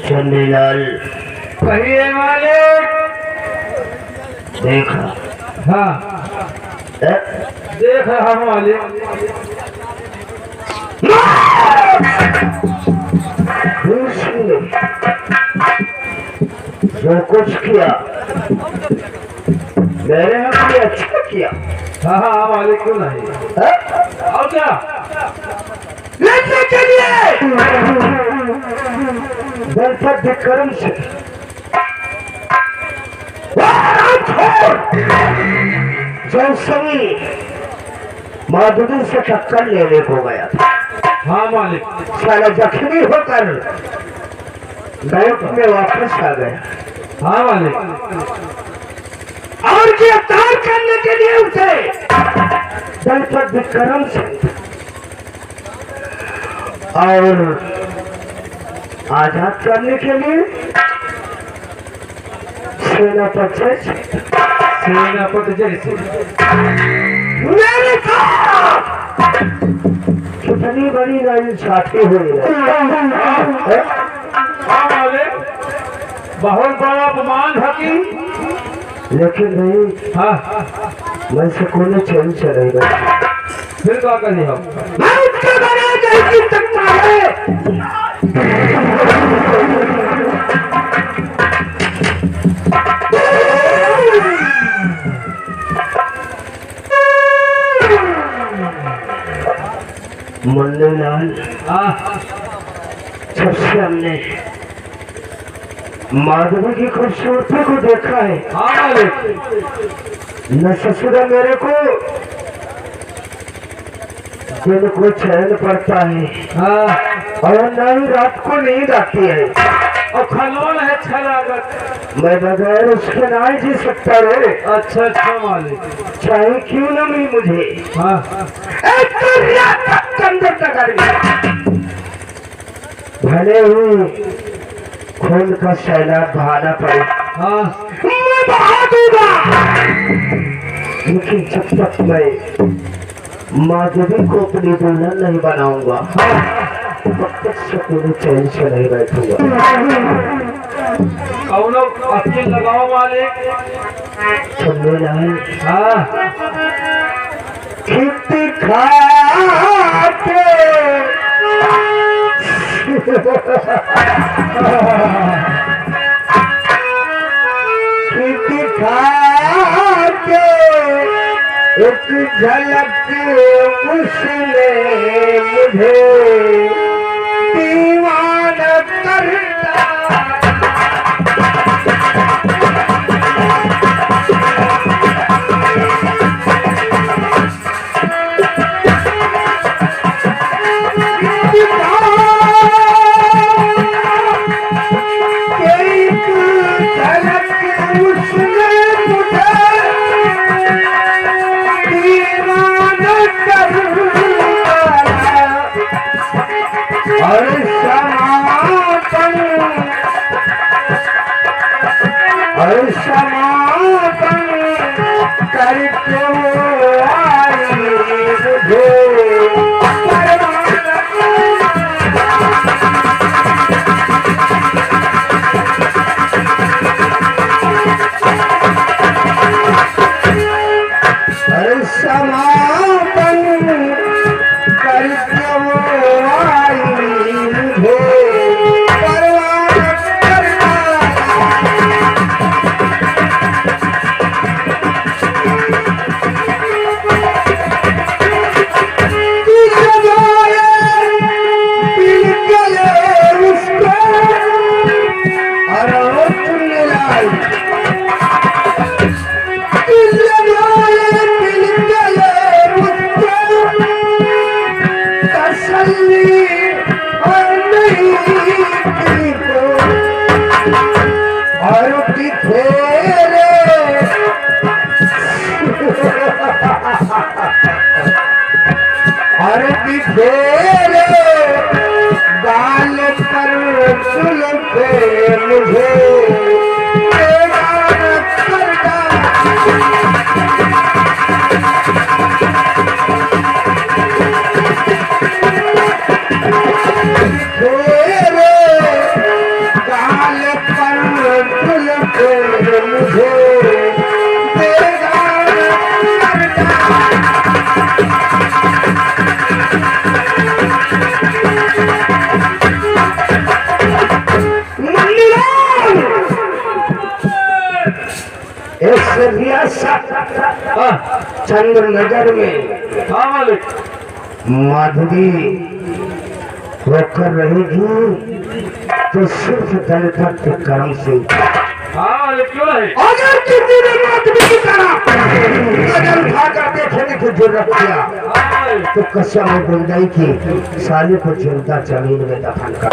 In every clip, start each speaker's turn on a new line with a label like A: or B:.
A: चंदीलाल
B: कहिए मालिक।
A: देखा?
B: हाँ देख रहा हूँ मालिक।
A: जो कुछ किया मेरे यहाँ भी अच्छा किया।
B: हाँ हाँ मालिक क्यों नहीं। और क्या
A: लेने के लिए दलपत विक्रम से जो सभी माधुरी से टक्कर लेने को गया था।
B: हाँ मालिक।
A: साला जख्मी होकर बैंक में वापस आ गया।
B: हाँ मालिक।
A: और गिरफ्तार करने के लिए उसे दलपत विक्रम से और आजाद करने के लिए सेनापति
B: जैसे
A: मेरे साथ कितनी बड़ी नाइंसाफी हुई है।
B: हाँ मालिक बहुत बड़ा अपमान है कि।
A: लेकिन नहीं
B: हाँ
A: मैं सुकून चैन चलेगा।
B: फिर क्या करें हम।
A: मैं उसके बगैर नहीं जी सकता है। मुन्ने लाल सबसे हमने माधवी की खूबसूरती को देखा है।
B: हाँ
A: न ससुरा मेरे को दिन को चैन पड़ता है और न ही रात को नींद आती है।
B: और खलोन है छलागत।
A: मैं बगैर उसके ना ही जी सकता रे।
B: अच्छा अच्छा मालिक।
A: चाहे क्यों न मिली मुझे।
B: हाँ
A: भले ही खून का सैलाब बहाना पड़े
B: हाँ
A: मैं बहा दूंगा। लेकिन जब तक मैं माधवी को अपनी दुल्हन नहीं बनाऊंगा तब तक सुकून चैन से नहीं बैठूंगा।
B: कौन अकेले लगाओ मालिक।
A: सुनने लाल
B: हाँ
A: खेती खा के खेती खा के एक झलक उसने मुझे दीवाना करता। समापन करके तसल्ली और नहीं को और बिखेरे और बिखेरे गाल पर सुलझे मुझे चंद्र नगर में माधुरी होकर रहेगी तो सिर्फ दलपत कर्म से। अगर किसी ने माधुरी की तरह अगर उठाकर देखने की जरूरत किया तो कसम गुंडाई की साले को जिंदा जमीन में दफन कर।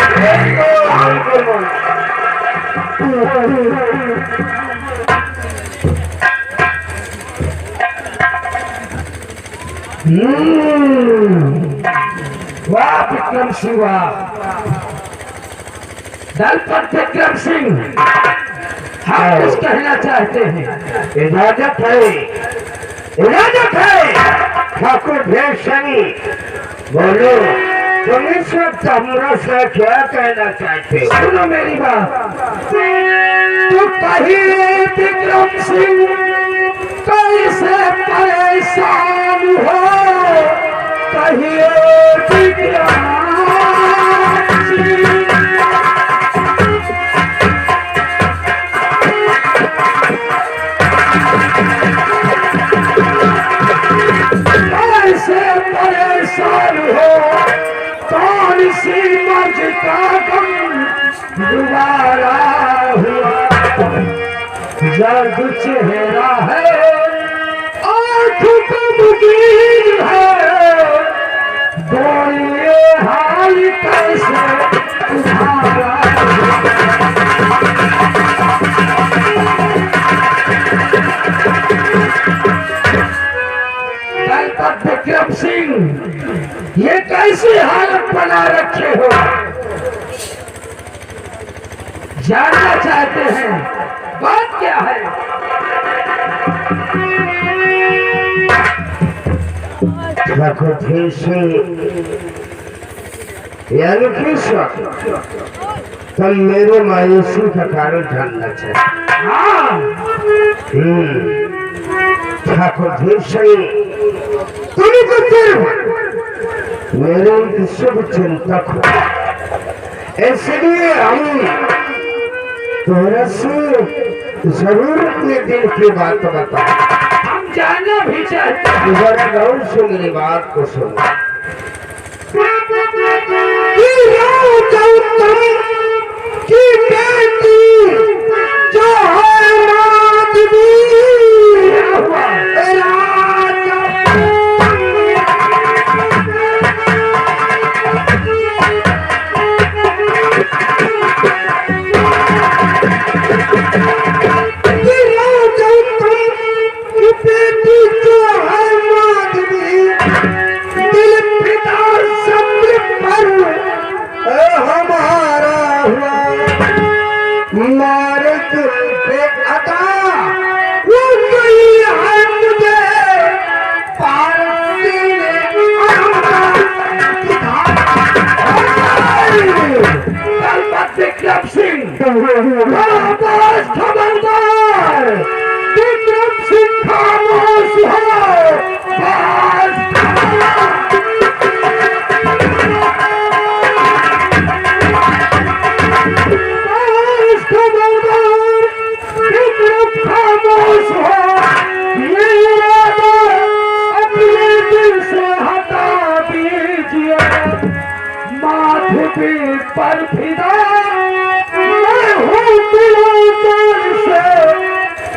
A: वाह विक्रम सिंह, वाह दलपत विक्रम सिंह, हम कुछ कहना चाहते हैं। इजाजत है, इजाजत है। ठाकुर भेषणी बोलो, तुम इस वक्त हमरा से क्या कहना चाहते हो? सुनो मेरी बात। तू कहीं विक्रम सिंह कैसे परेशान हो, कहिए विक्रम सिंह कैसे परेशान हो, कौन सी मर्ज का गम दोबारा हुआ, जग चेहरा है है, बोलिए हाल कैसे तुम्हारा। दलपत विक्रम सिंह, ये कैसी हालत बना रखे हो? जानना चाहते हैं बात क्या है? ठाकुर यानी कृष्ण, तुम मेरे मायूसी का कारण जानना चाहिए। ठाकुर तुम्हें तो मेरे एक शुभ चिंतक हो, इसलिए हम तोरा से जरूर अपने दिल की बात बता। हम जानना भी चाहते हैं। जरा गौर से मेरी बात को सुनो। की बेटी जो है माधवी, विक्रम सिंह खबरदार, विक्रम सिंह खामोश हो। विक्रम खामोश हो, ये अपने दिल से हटा दीजिए। माधुरी पर फिदा मैं हूँ दिलों से,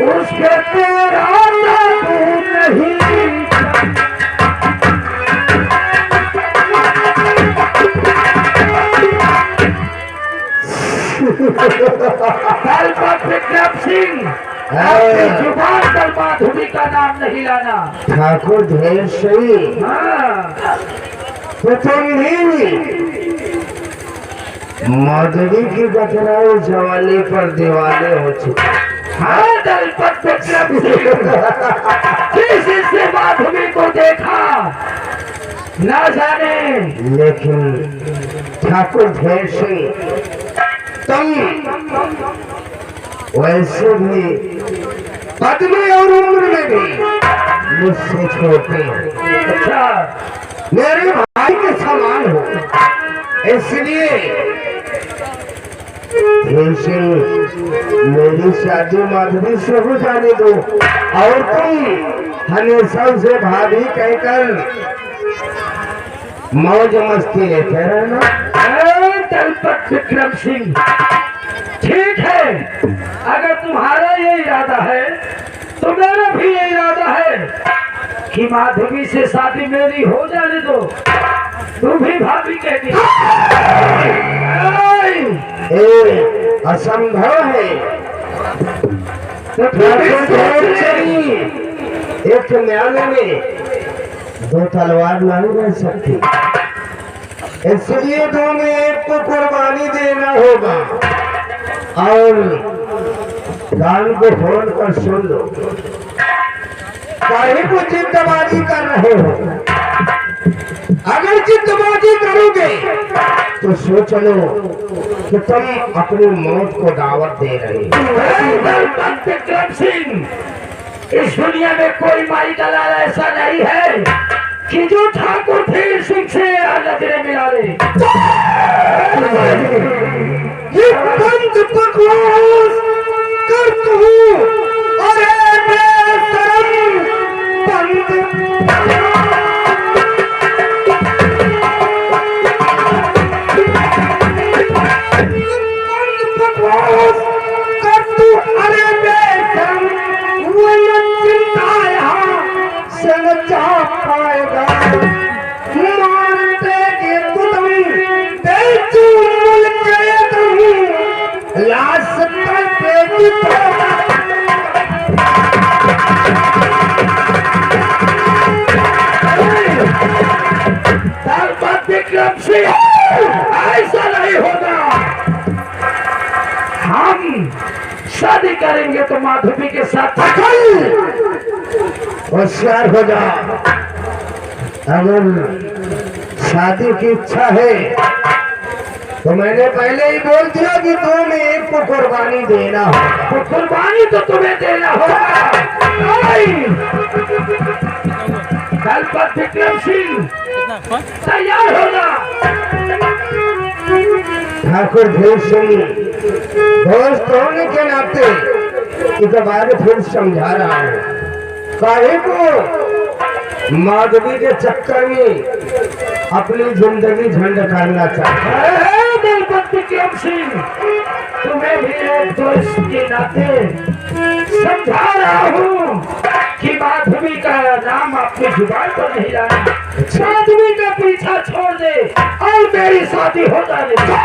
A: उसके तेरा जादू नहीं।
B: जुबान पर माधुरी का नाम नहीं लाना।
A: ठाकुर ढेर सही,
B: हाँ,
A: तो तुम भी माधुरी की गठराई जवानी पर दीवाने हो चुके।
B: हाँ दलपत विक्रम सिंह, जिससे माधुरी को देखा न जाने।
A: लेकिन ठाकुर ढेर सिंह, तुम वैसे भी पद में और उम्र में भी मुझसे छोटे हो।
B: अच्छा,
A: मेरे भाई के समान हो, इसलिए ढेर सिंह मेरी शादी माधुरी से हो जाने दो और तुम हमेशा उसे भाभी कहकर मौज मस्ती लेते रहना।
B: दलपत विक्रम सिंह, ठीक है, अगर तुम्हारा ये इरादा है तो मेरा भी ये इरादा है कि माधवी से शादी मेरी हो जाने दो। तू भी भाभी कहती
A: असंभव है।
B: तो तू भी सोच ले।
A: एक न्याय में दो तलवार नहीं रह सकती, इसलिए दो में एक को कुर्बानी देना होगा। और कान को फोन कर सुन लो, काहे को जिद्दबाजी कर रहे हो? अगर जिद्दबाजी करोगे तो सोच लो कि तुम अपनी मौत को दावत दे रहे हो।
B: विक्रम सिंह, इस दुनिया में कोई माई का लाल ऐसा नहीं है कि जो ठाकुर ढेर सिंह से नजरें मिला ले।
A: ये बंद बकवास करता हूँ, अरे बेशरम बंद। बकवास कर तू, अरे बेशरम, वो ये चिंता यहाँ से न जा पाएगा। मारते के तुम बेचू मुल्क लाश पे
B: विक्रम सिंह, ऐसा नहीं होगा। हम शादी करेंगे तो माधवी के साथ।
A: होशियार हो जा, अगर शादी की इच्छा है तो मैंने पहले ही बोल दिया कि तुम्हें एक को कुर्बानी देना हो।
B: तो कुर्बानी तो तुम्हें देना होगा। दलपत विक्रम सिंह, तैयार होगा।
A: ठाकुर ढेर सिंह, दोस्त होने के नाते एक बार फिर समझा रहा हूँ, काहे को माधवी के चक्कर में अपनी जिंदगी झंड करना चाहता है।
B: दलपत विक्रम सिंह, तुम्हें भी एक दोस्त के नाते समझा रहा हूँ कि माधवी का नाम अपनी जुबान पर नहीं लाना। माधवी का पीछा छोड़ दे और मेरी शादी हो जाने दे।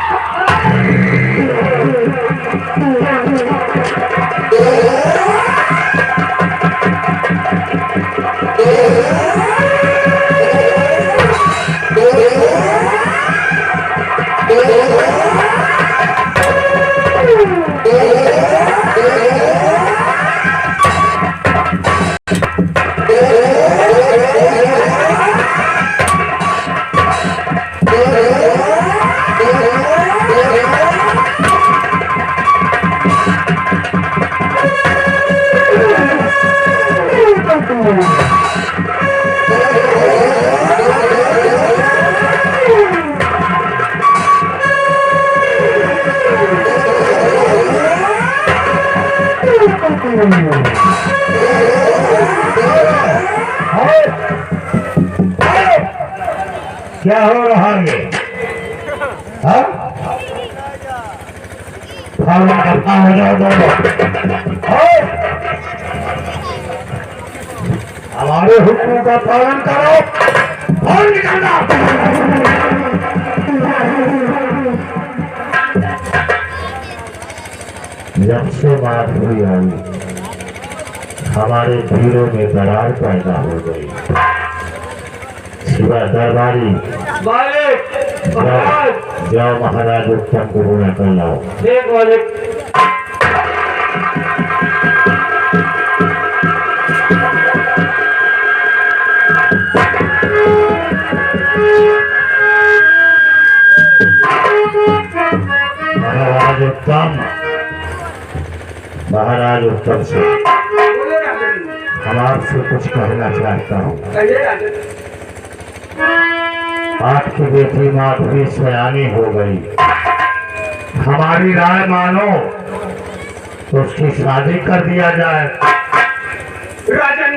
A: क्या हो रहा है? हाँ? खाना खा जाओ दोनों। हमारे हुक्म का पालन करो और निकलना। जब से बात हुई होगी हमारे भीड़ों में दरार पैदा हो गई। शिवा दरबारी
B: मालिक महाराज,
A: जाओ महाराज उत्तम को बुला कर लाओ।
B: ठीक मालिक।
A: महाराज उत्तम, महाराज उत्तम से हम आपसे कुछ कहना चाहता हूँ। आपकी बेटी माधवी सयानी हो गई, हमारी राय मानो तो उसकी शादी कर दिया जाए।
B: राजन,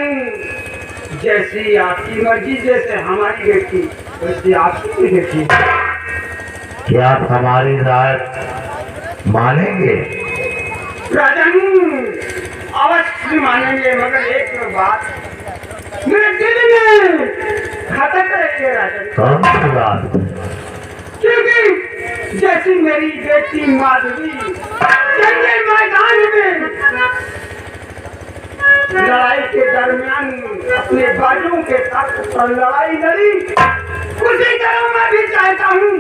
B: जैसी आपकी मर्जी, जैसे हमारी बेटी वैसी आपकी बेटी।
A: क्या आप हमारी राय मानेंगे?
B: राजन, अवश्य मानेंगे, मगर एक बात मेरे दिल में खटक रही है राजन।
A: कौन सी बात?
B: क्योंकि जैसी मेरी बेटी माधवी जंगल मैदान में लड़ाई के दरमियान अपने बाजों के साथ पर लड़ाई लड़ी, उसी तरह मैं भी चाहता हूँ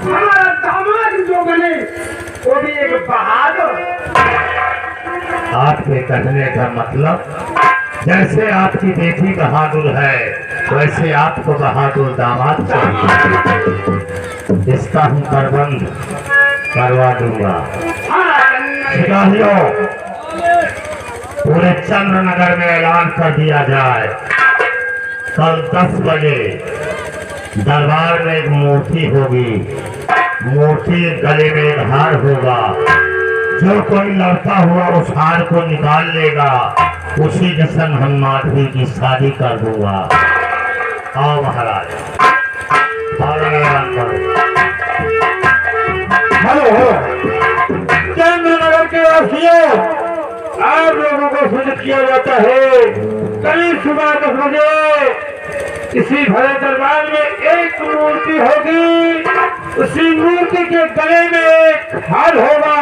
B: हमारा दामाद जो बने वो भी एक बहादुर।
A: आपके कहने का मतलब जैसे आपकी बेटी बहादुर है वैसे आपको बहादुर दामाद चाहिए। इसका हम प्रबंध करवा दूंगा। सिपाहियों, पूरे चंद्रनगर में ऐलान कर दिया जाए, कल 10 बजे दरबार में एक मूर्ति होगी, मूर्ति गले में एक हार होगा। जो कोई लड़का हुआ उस हार को निकाल लेगा, उसी जैसन हम माधवी की शादी कर दूंगा। आओ महाराज,
B: हेलो चंद्रनगर के वासियों, आप लोगों को सूचित किया जाता है कल सुबह 10 बजे इसी भरे दरबार में एक मूर्ति होगी, उसी मूर्ति के गले में एक हार होगा।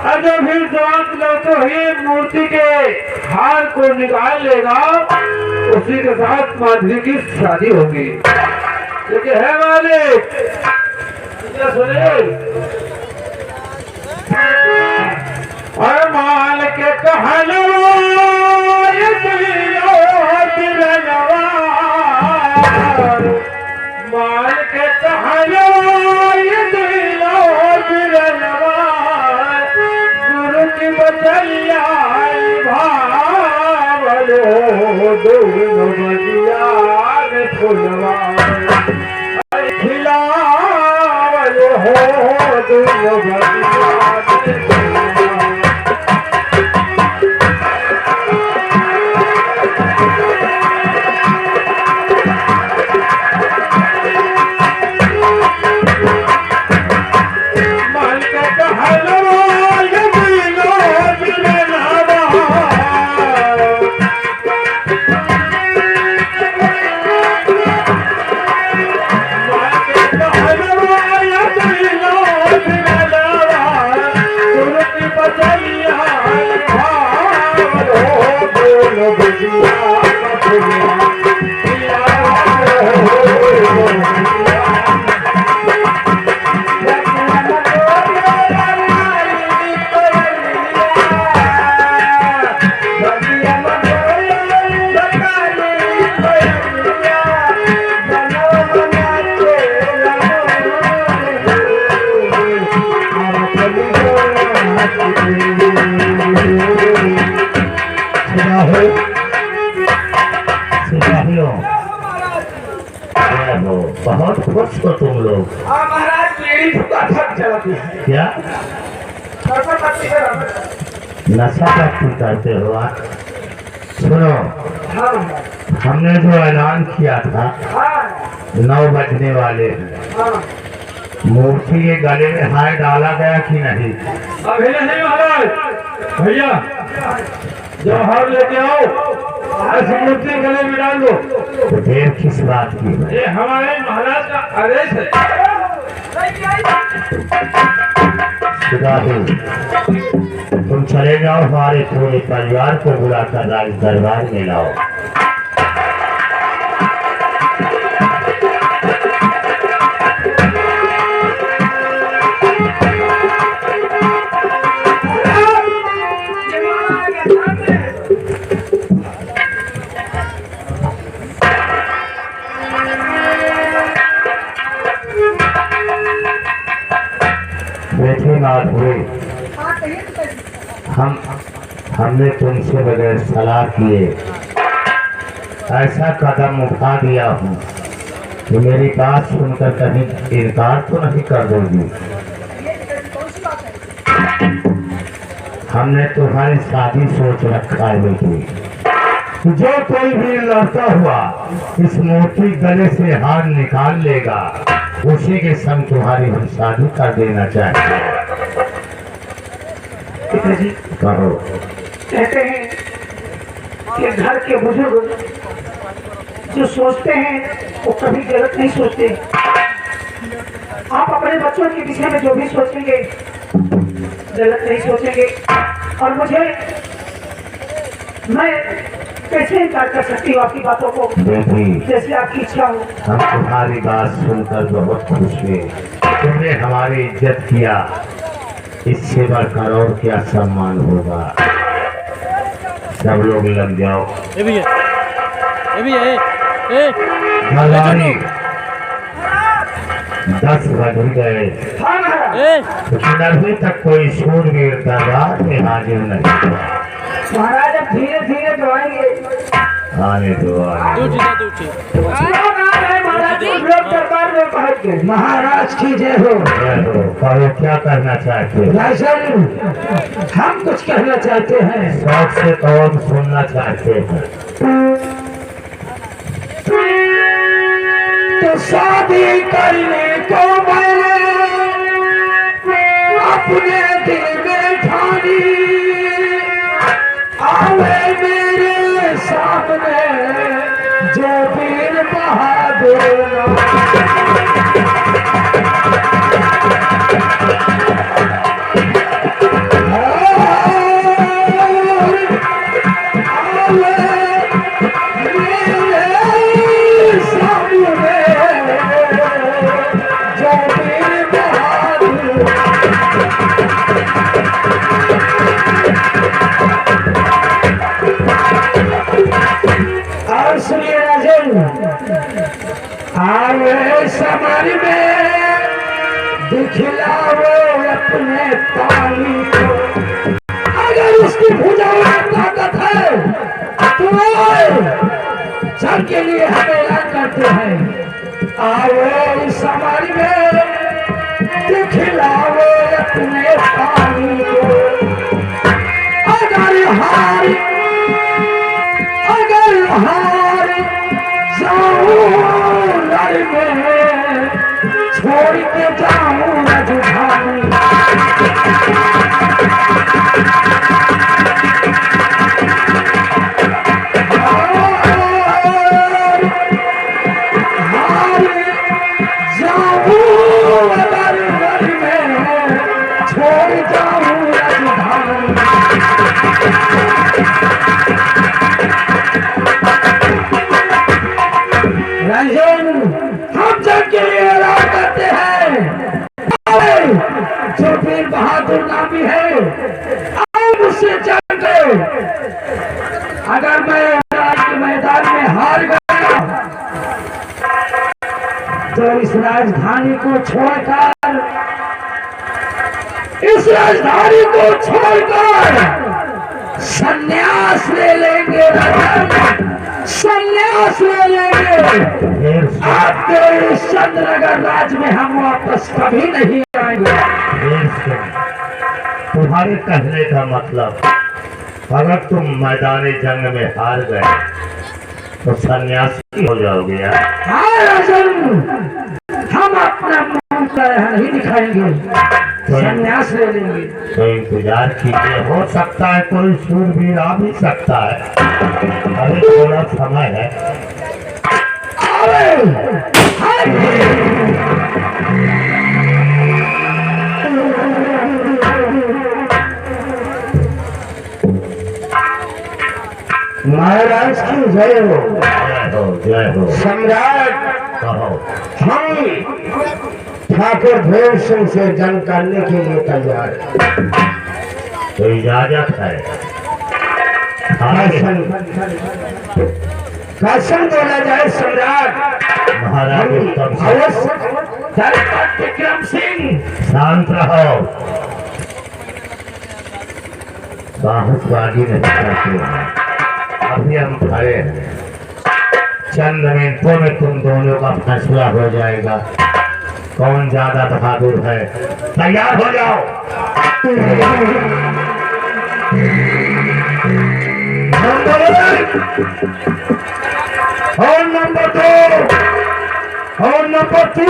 B: और जो भी जवान लड़के हुए मूर्ति के हार को निकाल लेगा, उसी के साथ माधवी की शादी होगी। क्योंकि है मालिक, क्या सुने? और माल के कहलो माल के कहलो गुरु की बचलिया भावलो दोनों बजिया में फुलवा खिलावलो हो दोनों बजिया।
A: बहुत खुश हो तुम लोग।
B: महाराज मेरी चलाती है
A: क्या नशा पत्ती करते हो आप? सुनो, हमने जो ऐलान किया था 9 बजने वाले हैं, मूर्ति के गले में हार डाला गया कि नहीं?
B: अभी नहीं महाराज। भैया जो हार लेके आओ, ऐसी मूर्ति गले में डाल दो।
A: तो देर किस बात की?
B: ये हमारे महाराज का आदेश है।
A: शुदा हूँ। तुम चले जाओ, हमारे पूरे परिवार को बुलाकर राज दरबार में लाओ। बेटे माधुरी, हमने तुमसे बगैर सलाह किए ऐसा कदम उठा दिया हूँ कि मेरी बात सुनकर कहीं इनकार तो नहीं कर दोगी। हमने तुम्हारी शादी सोच रखा है बेटी। जो कोई भी लड़ता हुआ इस मोटी गले से हार निकाल लेगा, उसी के संग तुम्हारी हम शादी कर देना चाहते हैं।
B: पिताजी
A: कहो।
B: कहते हैं कि घर के बुजुर्ग जो सोचते हैं वो कभी गलत नहीं सोचते। आप अपने बच्चों के विषय में जो भी सोचेंगे गलत नहीं सोचेंगे। और मुझे, मैं कैसे इनकार कर सकती हूँ आपकी बातों को? जैसे आपकी इच्छा हो।
A: हम तुम्हारी बात सुनकर बहुत खुश हुए। तुमने हमारी इज्जत किया, इससे बढ़कर और क्या सम्मान होगा। सब लोग लग जाओ।
C: ये भी है।
A: भलाई 10 बज गए, लेकिन अभी तक कोई शूरवीर दरबार में हाजिर नहीं हुआ।
B: महाराज अब धीरे धीरे जो आएंगे।
A: आने दो, आने दो।
B: महाराज की जय हो।
A: कहो, क्या करना चाहते हो?
B: राजन, हम कुछ कहना चाहते हैं।
A: शौक से कहो, सुनना चाहते हैं।
B: तो शादी करने को मैंने अपने दिल में ठानी, आवे मेरे सामने जो वीर बहादुर। समाज में दिखलाओ अपने पानी को। अगर उसकी भुजाओं में ताकत है तो सब के लिए हम ऐलान करते हैं, आओ इस समाज में दिखलाओ अपने पानी को। अगर हार जाऊं लड़ में, छोड़ के जाऊं राजधानी। हम जग के लिए ऐलान करते हैं, जो वीर बहादुर नामी है, आप उससे जंग करो। अगर मैं राज के मैदान में हार गया तो इस राजधानी को छोड़कर संन्यास ले लेंगे। संन्यास ले लेंगे। आपके इस चंद्रनगर राज में हम वापस कभी नहीं आएंगे।
A: तुम्हारे कहने का मतलब, अगर तुम मैदानी जंग में हार गए तो सन्यासी हो जाओगे यार।
B: हाँ राजन, हम अपना मुंह नहीं दिखाएंगे, संन्यास ले लेंगे।
A: तो इंतजार कीजिए, हो सकता है कोई शूरवीर आ भी सकता है। अभी थोड़ा समय है। महाराज की जय हो।
B: जय हो
A: सम्राट
B: कहो।
A: हम ठाकुर देव सिंह से जंग करने के लिए तैयार हैं।
B: तो इजाजत है।
A: शासन बोला जाए सम्राट।
B: महाराज उत्तम
A: विक्रम सिंह
B: शांत रहो, बाहुसबाजी नहीं करते हैं। अभी हम खड़े हैं, चंद मिनटों में तुम दोनों का फैसला हो जाएगा कौन ज्यादा बहादुर है। तैयार हो जाओ।
A: नंबर 1 और नंबर 2 और नंबर 3।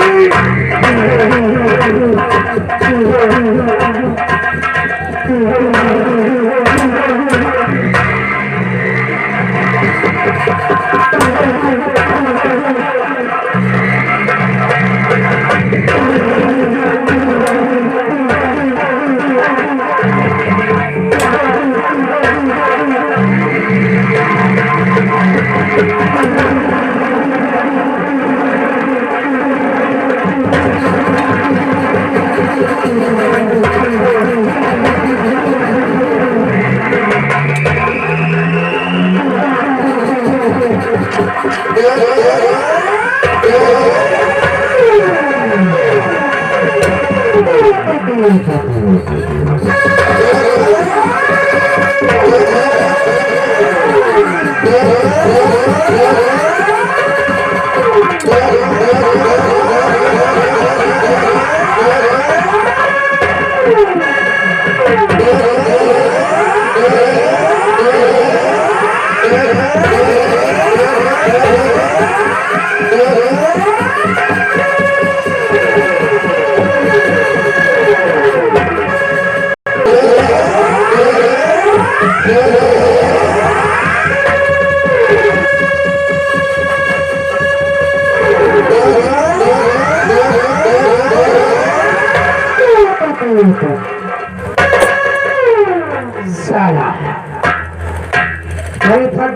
A: साला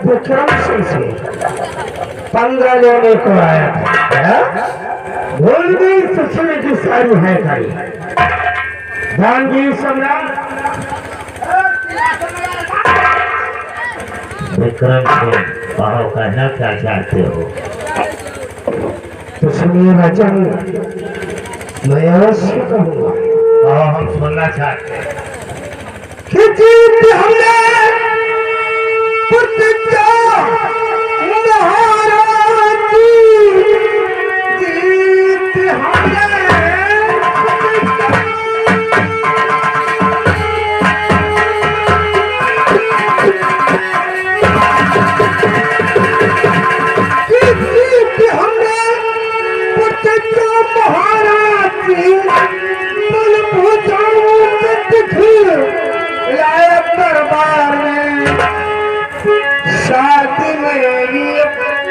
A: विक्रम सिंह से 15 लेने को आया था। भूल गई ससुर की सारी है करी जानवीर सम्राट।
B: विक्रम सिंह कहो, कहना क्या चाहते हो?
A: तो सुनिए वचन, मैं अवश्य कहूँगा।
B: कहो, हम सुनना चाहते हैं।
A: कि जीत हमने प्रतिज्ञा महाराज की, जीत हमने महाराज की पल पहुँचाऊं दरबार में शादी मेरी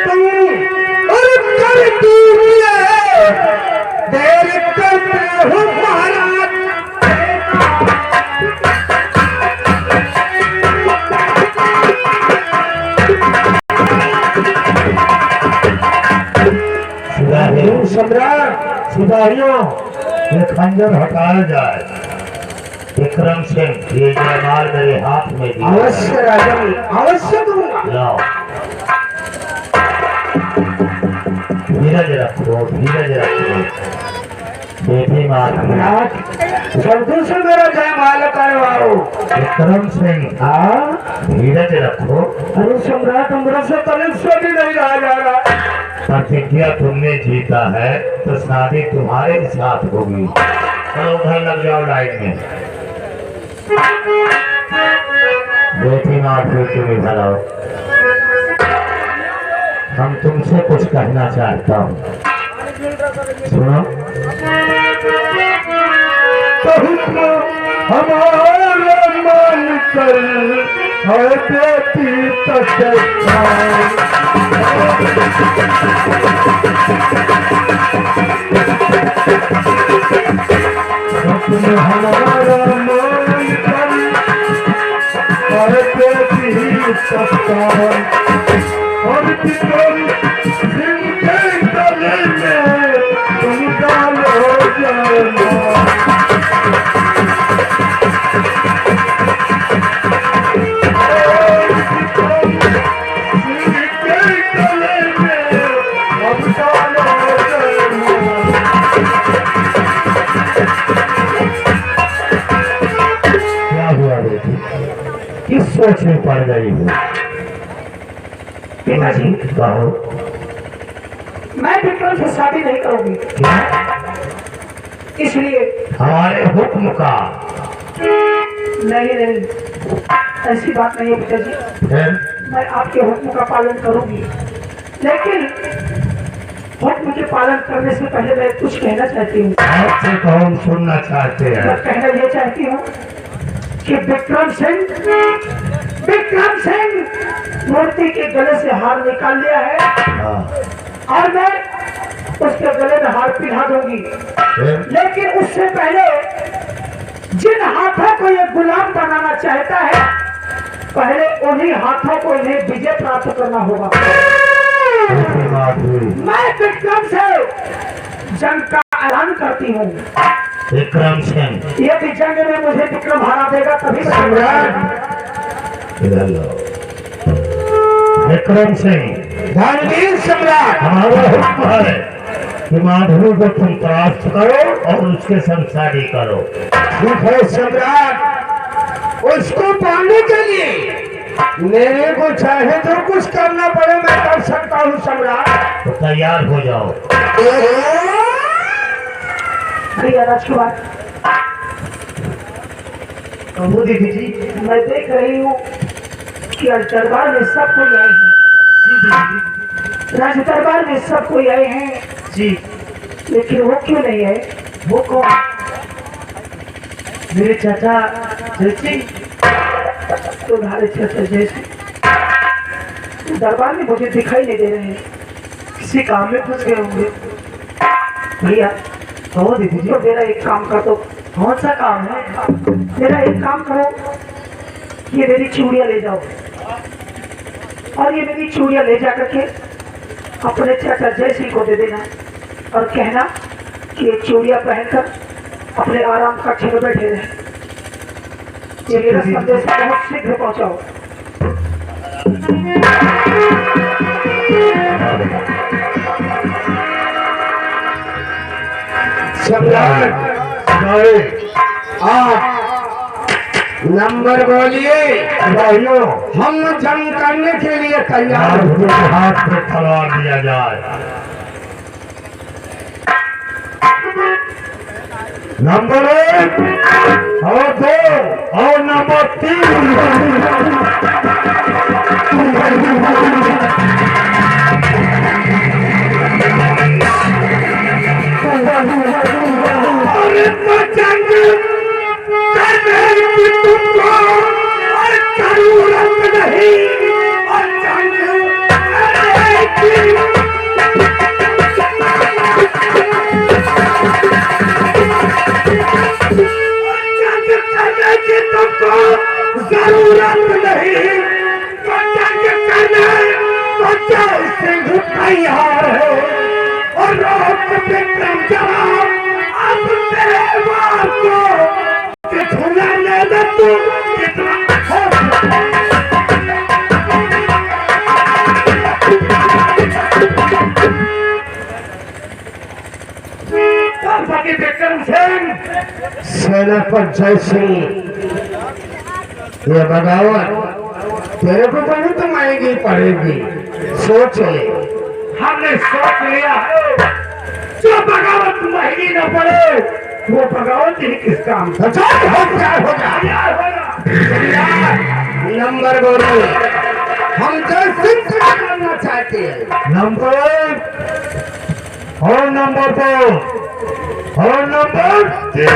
A: तुम और करती है देर करते हो महाराज। सम्राट
B: सिपाहियों, ये खंजर हटाया जाए। विक्रम सिंह, ये जयमाल मेरे हाथ में दिया।
A: अवश्य राजन, अवश्य दूंगा।
B: लाओ, धीरज रखो, धीरज रखो। बेटी मार
A: जल्दी से मेरा जयमाल करवाओ।
B: विक्रम सिंह, हाँ धीरज रखो।
A: अरे सम्राट, अमृत से तनिक से भी नहीं रहा जा रहा।
B: प्रतिज्ञा तुमने जीता है तो शादी तुम्हारे साथ होगी। चलो उधर लग जाओ लाइन में। बेटी माँ तुम इधर आओ। हम तुमसे कुछ कहना चाहता हूँ, सुनो।
A: हमारा मन कर है बेटी हमारा मन कर है बेटी सोच में पड़ गई हूँ।
B: पिताजी
A: कहो।
B: मैं विक्रम से शादी नहीं करूंगी,
A: क्या?
B: इसलिए
A: हमारे हुक्म का?
B: नहीं नहीं, ऐसी बात नहीं है पिताजी।
A: फिर?
B: मैं आपके हुक्म का पालन करूंगी, लेकिन हुक्म के पालन करने से पहले मैं कुछ कहना चाहती हूँ।
A: आपसे तो हम सुनना चाहते
B: मैं
A: हैं।
B: कहना ये चाहती हूँ कि विक्रम सिंह मूर्ति के गले से हार निकाल लिया है
A: हाँ।
B: और मैं उसके गले में हार पिघा दूंगी,
A: फिर?
B: लेकिन उससे पहले जिन हाथों को ये गुलाम बनाना चाहता है, पहले उन्हीं हाथों को इन्हें विजय प्राप्त करना होगा।
A: ऐसी बात हुई।
B: मैं विक्रम से जंग का ऐलान करती हूँ।
A: विक्रम सिंह।
B: यदि जंग में मुझे विक्रम हरा देगा तभी
A: सम्राट। इधर लो। विक्रम सिंह,
B: धर्मवीर सम्राट,
A: हमारा हुक्म है कि माधवी को तुम परास्त करो और उसके संग शादी करो।
B: ठीक है सम्राट, उसको पाने के लिए मेरे को चाहे तो कुछ करना पड़े मैं कर सकता हूँ सम्राट।
A: तो तैयार हो जाओ।
B: भैया राजकुमार,
A: कहो दीदी जी।
B: मैं देख रही हूँ कि आज दरबार में सब कोई आए हैं। राज दरबार में सब कोई आए हैं
A: जी।
B: लेकिन वो क्यों नहीं है?
A: वो कौन? मेरे चाचा जैसे।
B: तुम्हारे चाचा जैसे दरबार में मुझे दिखाई नहीं दे रहे हैं।
A: किसी काम में फंस गए होंगे।
B: भैया
A: कहो दीदी जी।
B: तो मेरा एक काम कर दो।
A: कौन सा काम है?
B: मेरा एक काम करो, ये मेरी चूड़ियां ले जाओ और ये मेरी चूड़ियां ले जा करके अपने चाचा जयसिंह को दे देना और कहना कि ये चूड़ियां पहनकर अपने आराम कक्ष में बैठे रहे। ये मेरा संदेश बहुत शीघ्र पहुंचाओ।
A: सम्राट,
B: आप नंबर बोलिए।
A: भाइयों,
B: हम जंग करने के लिए तैयार
A: माधवी के हाथ पे तलवार दिया जाए। नंबर 1 और 2 और नंबर
B: जरूरत नहीं, तो जंग करने तो जयसिंह तैयार है और रोक विक्रम जवाब अब तेरे वार को कितने दे तू कितना विक्रम सिंह सेनापति जयसिंह, ये बगावत तेरे को बहुत महंगी पड़ेगी। सोच ले। हमने सोच लिया है, जो बगावत महंगी न पड़े वो बगावत ही किस काम का। नंबर बोलो, हम जयसिंह से करना चाहते हैं।
A: नंबर 1 और नंबर 2 और नंबर 3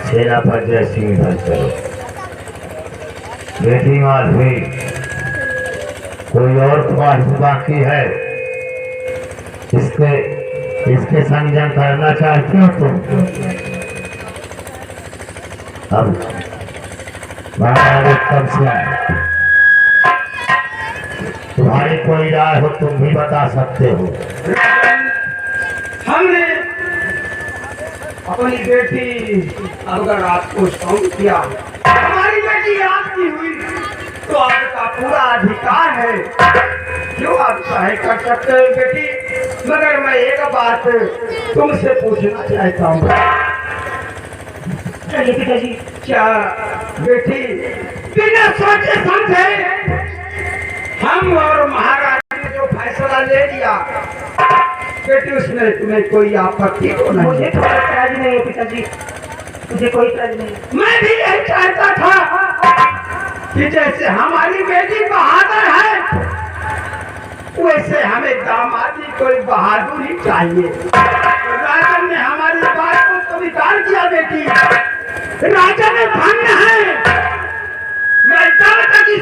A: सेना पर जय सिंह भर चलो। बेटी माधवी, कोई और ख्वाहिश बाकी है? इसके संजन करना चाहती हो तुम? अब महाराज कब से तुम्हारी कोई राय हो तुम भी बता सकते हो।
B: हमने अपनी बेटी अगर आपको सौंप किया, हमारी बेटी आपकी हुई तो आपका पूरा अधिकार है, जो आप चाहे कर सकते हो बेटी। मगर मैं एक बात तुमसे पूछना चाहता हूँ।
D: चलिए पिताजी।
B: क्या बेटी बिना सोचे समझे हम और महाराज ने जो फैसला ले लिया, बेटी उसमें तुम्हें कोई आपत्ति तो नहीं?
D: मुझे कोई इतराज नहीं है पिताजी, मुझे कोई इतराज नहीं।
B: मैं भी यही चाहता था कि जैसे हमारी बेटी बहादुर है, वैसे हमें दामादी कोई बहादुर ही चाहिए। राजा ने हमारी बात को स्वीकार किया बेटी, राजा ने धन्य है। मैं जानता कि